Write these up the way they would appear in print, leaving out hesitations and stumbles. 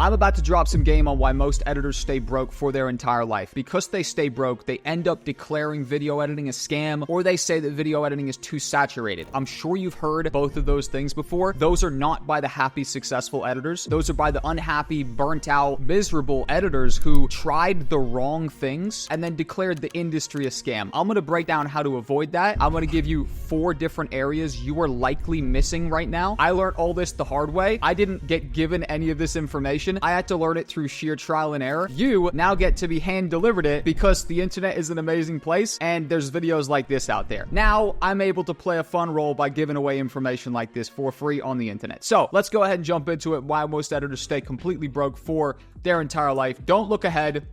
I'm about to drop some game on why most editors stay broke for their entire life. Because they stay broke, they end up declaring video editing a scam, or they say that video editing is too saturated. I'm sure you've heard both of those things before. Those are not by the happy, successful editors. Those are by the unhappy, burnt out, miserable editors who tried the wrong things and then declared the industry a scam. I'm going to break down how to avoid that. I'm going to give you 4 different areas you are likely missing right now. I learned all this the hard way. I didn't get given any of this information. I had to learn it through sheer trial and error. You now get to be hand delivered it because the internet is an amazing place and there's videos like this out there. Now I'm able to play a fun role by giving away information like this for free on the internet. So let's go ahead and jump into it. Why most editors stay completely broke for their entire life. Don't look ahead.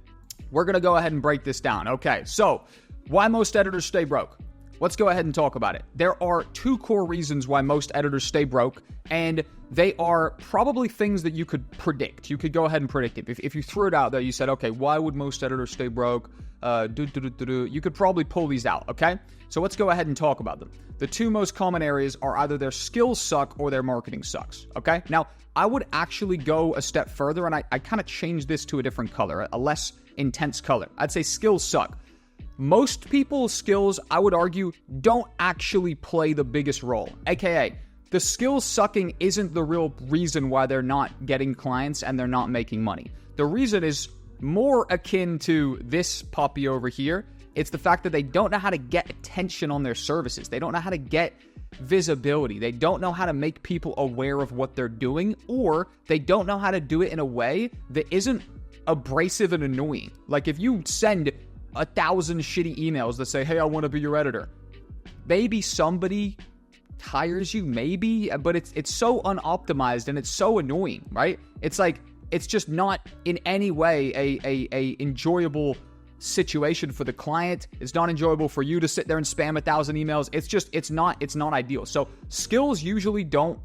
We're going to go ahead and break this down. Okay, so why most editors stay broke? Let's go ahead and talk about it. There are 2 core reasons why most editors stay broke, and they are probably things that you could predict. You could go ahead and predict it. If you threw it out there, you said, okay, why would most editors stay broke? You could probably pull these out, okay? So let's go ahead and talk about them. The 2 most common areas are either their skills suck or their marketing sucks, okay? Now, I would actually go a step further, and I kind of changed this to a different color, a less intense color. I'd say skills suck. Most people's skills, I would argue, don't actually play the biggest role. AKA, the skills sucking isn't the real reason why they're not getting clients and they're not making money. The reason is more akin to this puppy over here. It's the fact that they don't know how to get attention on their services. They don't know how to get visibility. They don't know how to make people aware of what they're doing, or they don't know how to do it in a way that isn't abrasive and annoying. Like if you send 1,000 shitty emails that say, hey, I want to be your editor. Maybe somebody hires you, maybe, but it's so unoptimized and it's so annoying, right? It's like, it's just not in any way a enjoyable situation for the client. It's not enjoyable for you to sit there and spam 1,000 emails. It's not ideal. So skills usually don't,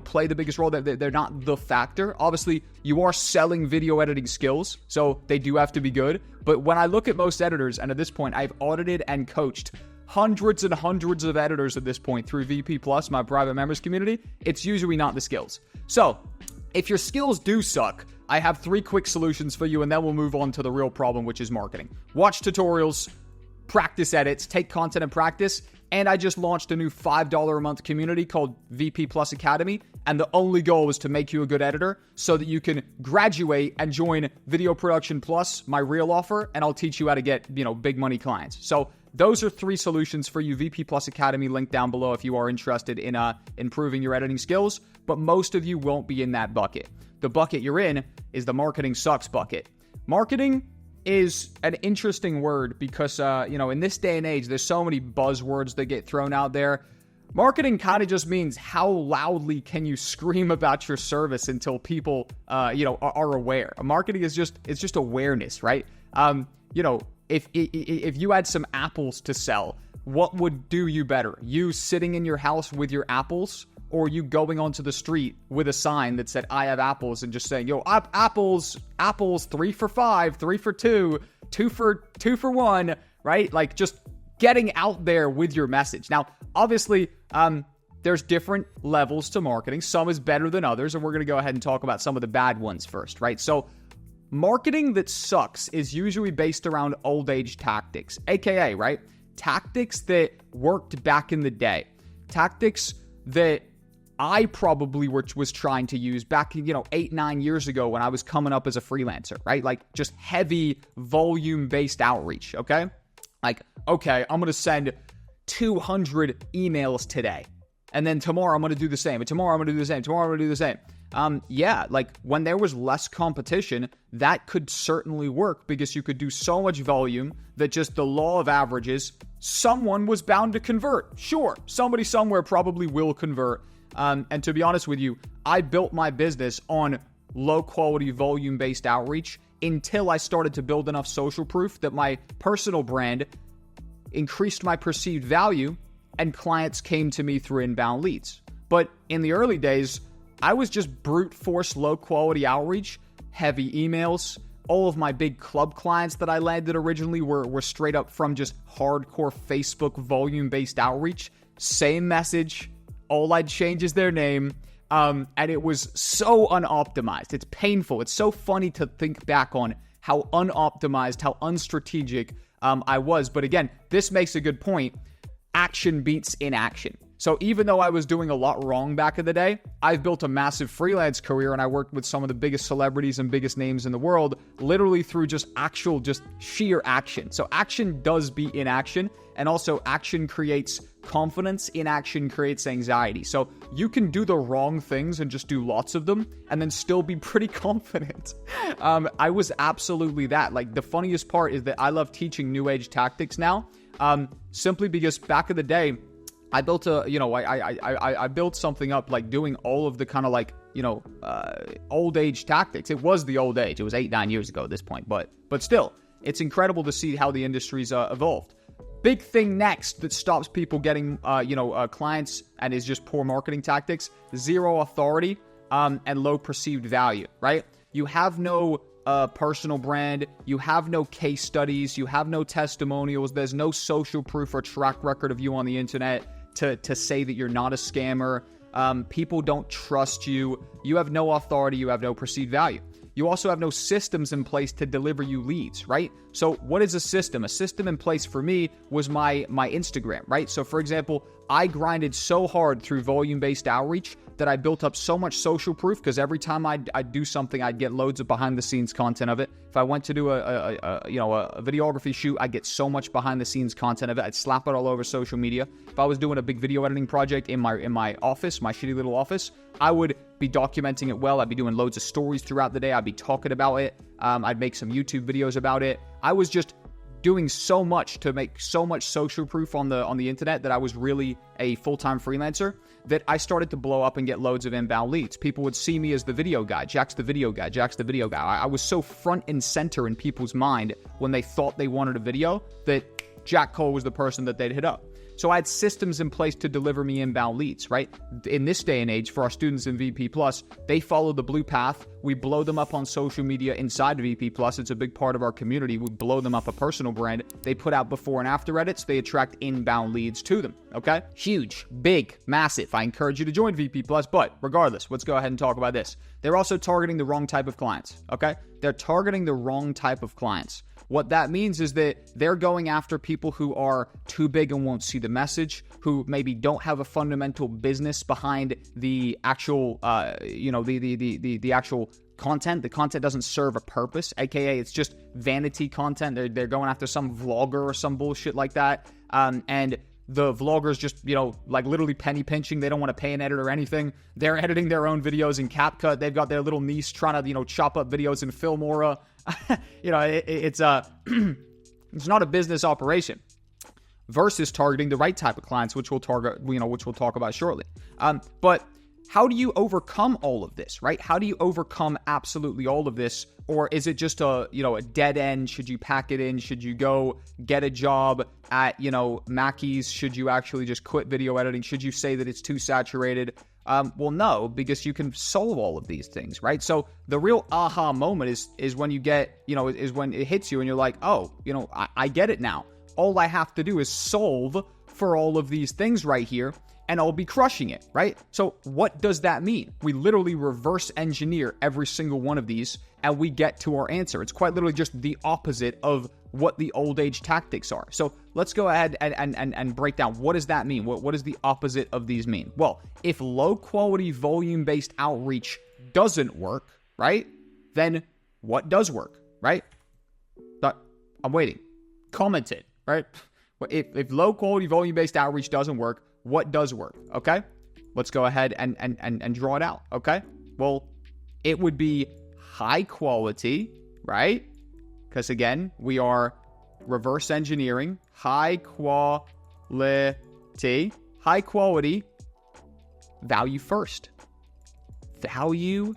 play the biggest role. They're not the factor. Obviously, you are selling video editing skills, so they do have to be good. But when I look at most editors, and at this point, I've audited and coached hundreds and hundreds of editors at this point through VP Plus, my private members community, it's usually not the skills. So if your skills do suck, I have 3 quick solutions for you, and then we'll move on to the real problem, which is marketing. Watch tutorials, practice edits, take content and practice. And I just launched a new $5 a month community called VP Plus Academy. And the only goal is to make you a good editor so that you can graduate and join Video Production Plus, my real offer, and I'll teach you how to get, big money clients. So those are 3 solutions for you. VP Plus Academy, link down below if you are interested in improving your editing skills. But most of you won't be in that bucket. The bucket you're in is the marketing sucks bucket. Marketing is an interesting word because, in this day and age, there's so many buzzwords that get thrown out there. Marketing kind of just means how loudly can you scream about your service until people, are aware. Marketing is just awareness, right? If you had some apples to sell, what would do you better? You sitting in your house with your apples, or you going onto the street with a sign that said, I have apples, and just saying, yo, apples, 3 for $5, 3 for $2, 2 for $1, right? Like just getting out there with your message. Now, obviously, there's different levels to marketing. Some is better than others, and we're going to go ahead and talk about some of the bad ones first, right? So marketing that sucks is usually based around old age tactics, AKA, right? Tactics that worked back in the day. Tactics that I probably was trying to use back, 8-9 years ago when I was coming up as a freelancer, right? Like just heavy volume-based outreach, okay? Like, okay, I'm going to send 200 emails today. And then tomorrow I'm going to do the same. And tomorrow I'm going to do the same. Tomorrow I'm going to do the same. Like when there was less competition, that could certainly work because you could do so much volume that just the law of averages, someone was bound to convert. Sure, somebody somewhere probably will convert. And to be honest with you, I built my business on low quality volume based outreach until I started to build enough social proof that my personal brand increased my perceived value and clients came to me through inbound leads. But in the early days, I was just brute force low quality outreach, heavy emails. All of my big club clients that I landed originally were straight up from just hardcore Facebook volume based outreach. Same message. All I'd change is their name. And it was so unoptimized. It's painful. It's so funny to think back on how unoptimized, how unstrategic I was. But again, this makes a good point. Action beats inaction. So even though I was doing a lot wrong back in the day, I've built a massive freelance career, and I worked with some of the biggest celebrities and biggest names in the world, literally through just sheer action. So action does beat inaction, and also action creates confidence, inaction creates anxiety. So you can do the wrong things and just do lots of them and then still be pretty confident. I was absolutely that. Like, the funniest part is that I love teaching new age tactics now, simply because back in the day, I built I built something up, like doing all of the kind of like, old age tactics. It was the old age. It was 8-9 years ago at this point, but still, it's incredible to see how the industry's evolved. Big thing next that stops people getting, clients and is just poor marketing tactics: zero authority, and low perceived value, right? You have no personal brand, you have no case studies, you have no testimonials, there's no social proof or track record of you on the internet to say that you're not a scammer. People don't trust you. You have no authority. You have no perceived value. You also have no systems in place to deliver you leads, right? So what is a system? A system in place for me was my Instagram, right? So for example, I grinded so hard through volume-based outreach that I built up so much social proof, because every time I'd do something, I'd get loads of behind-the-scenes content of it. If I went to do a videography shoot, I'd get so much behind-the-scenes content of it. I'd slap it all over social media. If I was doing a big video editing project in my office, my shitty little office, I would be documenting it well. I'd be doing loads of stories throughout the day. I'd be talking about it. I'd make some YouTube videos about it. I was just doing so much to make so much social proof on the internet that I was really a full-time freelancer, that I started to blow up and get loads of inbound leads. People would see me as the video guy. Jack's the video guy. Jack's the video guy. I was so front and center in people's mind when they thought they wanted a video that Jack Cole was the person that they'd hit up. So I had systems in place to deliver me inbound leads, right? In this day and age, for our students in VP+, they follow the blue path. We blow them up on social media inside of VP+. It's a big part of our community. We blow them up a personal brand. They put out before and after edits. They attract inbound leads to them, okay? Huge, big, massive. I encourage you to join VP+, but regardless, let's go ahead and talk about this. They're also targeting the wrong type of clients, okay? They're targeting the wrong type of clients. What that means is that they're going after people who are too big and won't see the message, who maybe don't have a fundamental business behind the actual, the actual content. The content doesn't serve a purpose, aka it's just vanity content. They're going after some vlogger or some bullshit like that, and the vloggers just, literally penny pinching. They don't want to pay an editor or anything. They're editing their own videos in CapCut. They've got their little niece trying to, chop up videos in Filmora. It's not a business operation. Versus targeting the right type of clients, which we'll talk about shortly. But how do you overcome all of this, right? How do you overcome absolutely all of this? Or is it just a dead end? Should you pack it in? Should you go get a job at, Mackey's? Should you actually just quit video editing? Should you say that it's too saturated? Well, no, because you can solve all of these things, right? So the real aha moment is when you get, is when it hits you and you're like, oh, I get it now. All I have to do is solve for all of these things right here, and I'll be crushing it, right? So what does that mean? We literally reverse engineer every single one of these, and we get to our answer. It's quite literally just the opposite of what the old age tactics are. So let's go ahead and break down. What does that mean? What does the opposite of these mean? Well, if low quality volume-based outreach doesn't work, right? Then what does work, right? I'm waiting. Comment it, right? If low quality volume-based outreach doesn't work, what does work, okay? Let's go ahead and draw it out, okay? Well, it would be high quality, right? Because again, we are reverse engineering high quality, value first. Value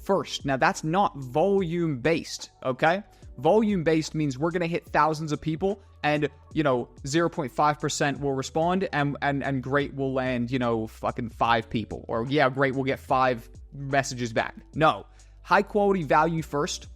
first. Now, that's not volume based, okay? Volume based means we're going to hit thousands of people and, 0.5% will respond and great will land, fucking 5 people. Or yeah, great, we'll get 5 messages back. No. High quality value first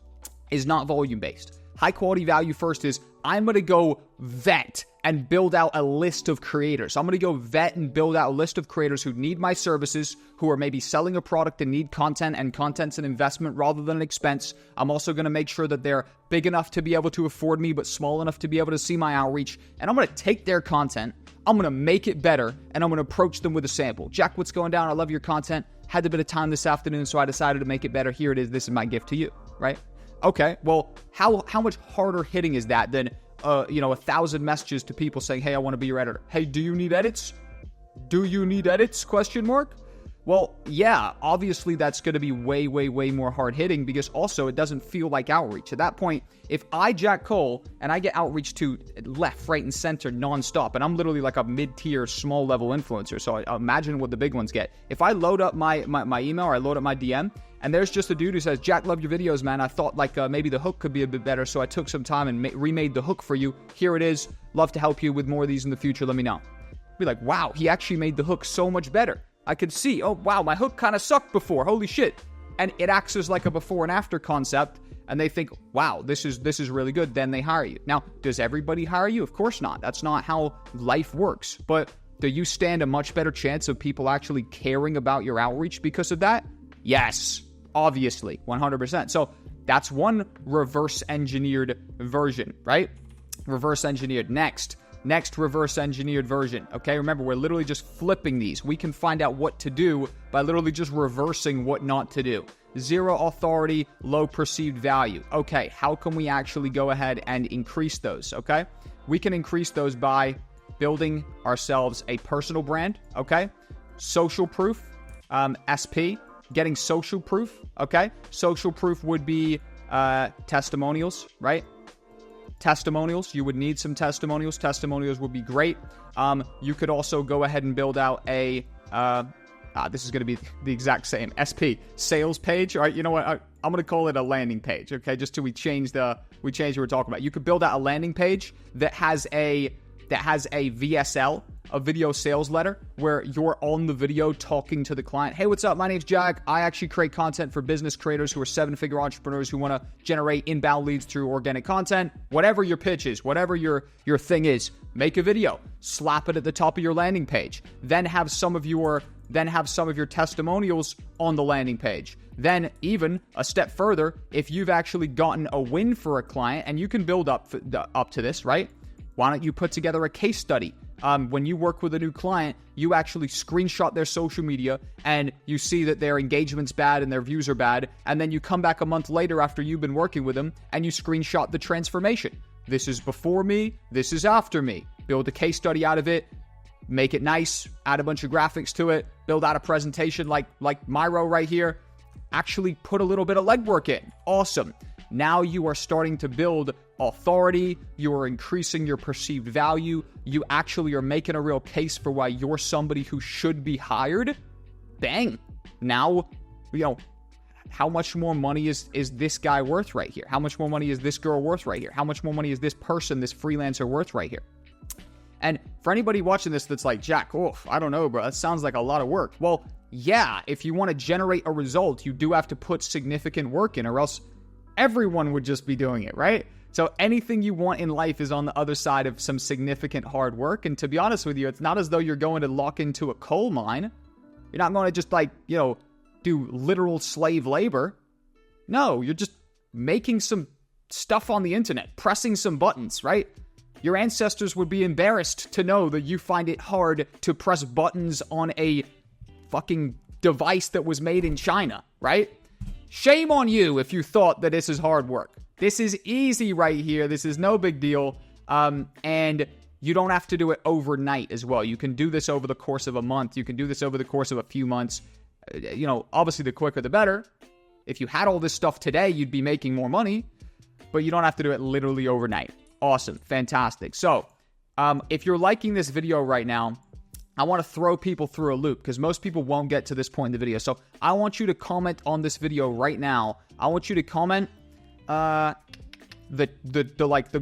is not volume based. High quality value first is I'm going to go vet and build out a list of creators. I'm going to go vet and build out a list of creators who need my services, who are maybe selling a product and need content, and content's an investment rather than an expense. I'm also going to make sure that they're big enough to be able to afford me, but small enough to be able to see my outreach. And I'm going to take their content, I'm going to make it better, and I'm going to approach them with a sample. Jack, what's going down? I love your content. Had a bit of time this afternoon, so I decided to make it better. Here it is. This is my gift to you, right? Okay, well, how much harder hitting is that than 1,000 messages to people saying, hey, I want to be your editor. Hey, do you need edits? Do you need edits? ? Well, yeah, obviously that's going to be way, way, way more hard hitting because also it doesn't feel like outreach. At that point, if I, Jack Cole, and I get outreach to left, right, and center nonstop, and I'm literally like a mid-tier, small-level influencer, so I imagine what the big ones get. If I load up my email or I load up my DM, and there's just a dude who says, Jack, love your videos, man. I thought maybe the hook could be a bit better, so I took some time and remade the hook for you. Here it is. Love to help you with more of these in the future. Let me know. Be like, wow, he actually made the hook so much better. I could see, oh, wow, my hook kind of sucked before. Holy shit. And it acts as like a before and after concept, and they think, wow, this is really good. Then they hire you. Now, does everybody hire you? Of course not. That's not how life works. But do you stand a much better chance of people actually caring about your outreach because of that? Yes. Obviously, 100%. So that's one reverse engineered version, right? Reverse engineered. Next reverse engineered version. Okay, remember, we're literally just flipping these. We can find out what to do by literally just reversing what not to do. Zero authority, low perceived value. Okay, how can we actually go ahead and increase those? Okay, we can increase those by building ourselves a personal brand. Okay, social proof, SP. Getting social proof, okay? Social proof would be testimonials, right? Testimonials, you would need some testimonials. Testimonials would be great. You could also go ahead and build out a, this is going to be the exact same, SP, sales page. All right, you know what? I'm going to call it a landing page, okay? Just till we change what we're talking about. You could build out a landing page that has a VSL, a video sales letter, where you're on the video talking to the client. Hey, what's up? My name's Jack. I actually create content for business creators who are 7-figure entrepreneurs who want to generate inbound leads through organic content. Whatever your pitch is, whatever your thing is, make a video, slap it at the top of your landing page, then have some of your testimonials on the landing page. Then even a step further, if you've actually gotten a win for a client, and you can build up to this, right? Why don't you put together a case study? When you work with a new client, you actually screenshot their social media and you see that their engagement's bad and their views are bad. And then you come back a month later after you've been working with them and you screenshot the transformation. This is before me. This is after me. Build a case study out of it. Make it nice. Add a bunch of graphics to it. Build out a presentation like Myro right here. Actually put a little bit of legwork in. Awesome. Now you are starting to build authority. You are increasing your perceived value. You actually are making a real case for why you're somebody who should be hired. Bang. Now, how much more money is this guy worth right here? How much more money is this girl worth right here? How much more money is this person, this freelancer worth right here? And for anybody watching this that's like, Jack, I don't know, bro. That sounds like a lot of work. Well, yeah, if you want to generate a result, you do have to put significant work in, or else everyone would just be doing it, right? So anything you want in life is on the other side of some significant hard work. And to be honest with you, it's not as though you're going to lock into a coal mine. You're not going to just do literal slave labor. No, you're just making some stuff on the internet, pressing some buttons, right? Your ancestors would be embarrassed to know that you find it hard to press buttons on a fucking device that was made in China, right? Shame on you if you thought that this is hard work. This is easy right here. This is no big deal. And you don't have to do it overnight as well. You can do this over the course of a month. You can do this over the course of a few months. Obviously the quicker the better. If you had all this stuff today, you'd be making more money, but you don't have to do it literally overnight. Awesome. Fantastic. So, if you're liking this video right now, I want to throw people through a loop because most people won't get to this point in the video. So I want you to comment on this video right now. I want you to comment the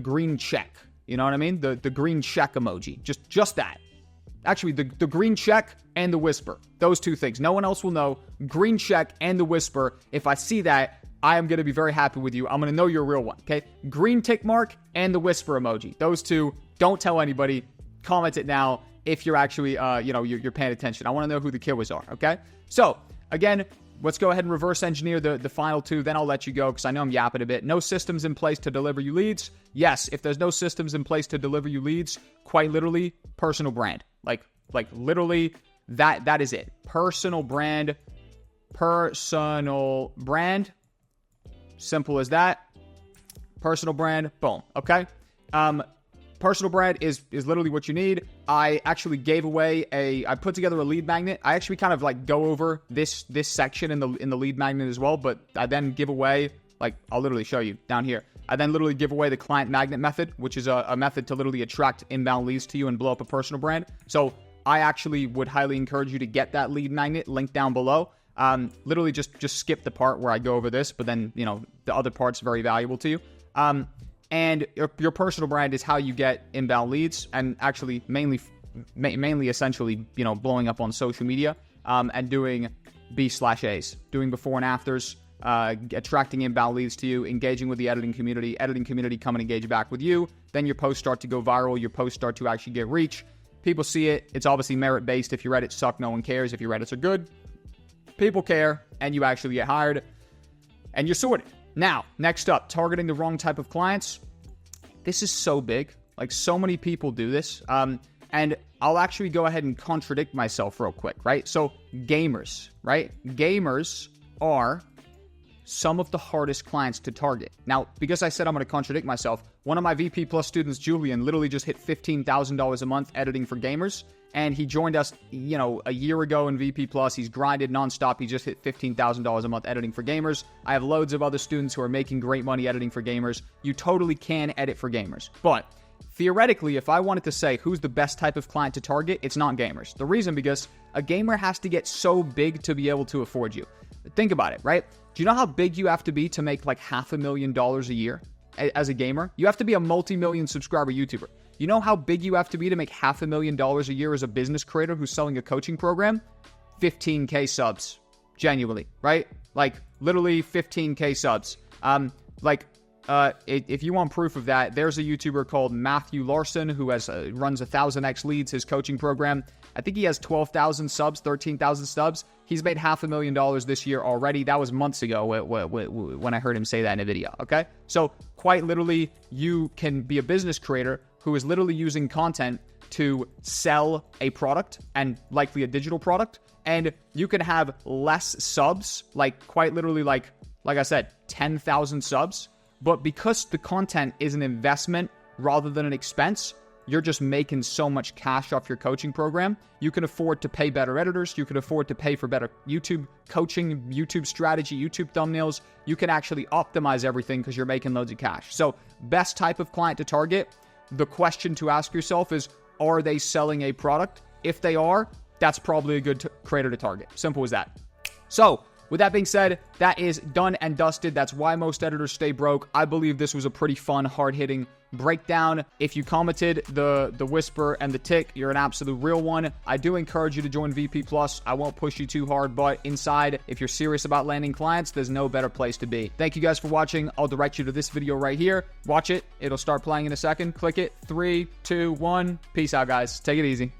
green check. You know what I mean? The green check emoji. Just that. Actually, the green check and the whisper. Those two things. No one else will know. Green check and the whisper. If I see that, I am going to be very happy with you. I'm going to know you're a real one, okay? Green tick mark and the whisper emoji. Those two, Don't tell anybody. Comment it now if you're actually, you're paying attention. I want to know who the killers are, okay? So, again, let's go ahead and reverse engineer the final two. Then I'll let you go because I know I'm yapping a bit. No systems in place to deliver you leads. Yes, if there's no systems in place to deliver you leads, quite literally, personal brand. Like literally, that is it. Personal brand. Simple as that. Personal brand. Boom. Okay. Personal brand is literally what you need. I actually gave away I put together a lead magnet. I actually kind of like go over this section in the lead magnet as well, but I then give away, like, I'll literally show you down here. I then literally give away the client magnet method, which is a method to literally attract inbound leads to you and blow up a personal brand. So I actually would highly encourage you to get that lead magnet linked down below. Literally just skip the part where I go over this, but then, the other part's very valuable to you. And your personal brand is how you get inbound leads, and actually mainly essentially, blowing up on social media, and doing B/As, doing before and afters, attracting inbound leads to you, engaging with the editing community come and engage back with you. Then your posts start to go viral. Your posts start to actually get reach. People see it. It's obviously merit-based. If your edits suck, no one cares. If your edits are good, people care, and you actually get hired, and you're sorted. Now, next up, targeting the wrong type of clients. This is so big. Like, so many people do this. And I'll actually go ahead and contradict myself real quick, right? So, gamers, right? Gamers are some of the hardest clients to target. Now, because I said I'm going to contradict myself, one of my VP Plus students, Julian, literally just hit $15,000 a month editing for gamers. And he joined us, a year ago in VP Plus. He's grinded nonstop. He just hit $15,000 a month editing for gamers. I have loads of other students who are making great money editing for gamers. You totally can edit for gamers. But theoretically, if I wanted to say who's the best type of client to target, it's not gamers. The reason, because a gamer has to get so big to be able to afford you. Think about it, right? Do you know how big you have to be to make like $500,000 a year as a gamer? You have to be a multi-million subscriber YouTuber. You know how big you have to be to make $500,000 a year as a business creator who's selling a coaching program? 15K subs. Genuinely, right? Like, literally 15K subs. If you want proof of that, there's a YouTuber called Matthew Larson who runs 1,000x Leads, his coaching program. I think he has 12,000 subs, 13,000 subs. He's made $500,000 this year already. That was months ago when I heard him say that in a video, okay? So, quite literally, you can be a business creator who is literally using content to sell a product, and likely a digital product, and you can have less subs, like quite literally like I said, 10,000 subs, but because the content is an investment rather than an expense, you're just making so much cash off your coaching program. You can afford to pay better editors. You can afford to pay for better YouTube coaching, YouTube strategy, YouTube thumbnails. You can actually optimize everything because you're making loads of cash. So, best type of client to target. The question to ask yourself is, are they selling a product? If they are, that's probably a good creator to target. Simple as that. So, with that being said, that is done and dusted. That's why most editors stay broke. I believe this was a pretty fun, hard-hitting breakdown. If you commented the whisper and the tick, you're an absolute real one. I do encourage you to join VP Plus. I won't push you too hard, but inside, if you're serious about landing clients, there's no better place to be. Thank you guys for watching. I'll direct you to this video right here. Watch it. It'll start playing in a second. Click it. 3, 2, 1. Peace out, guys. Take it easy.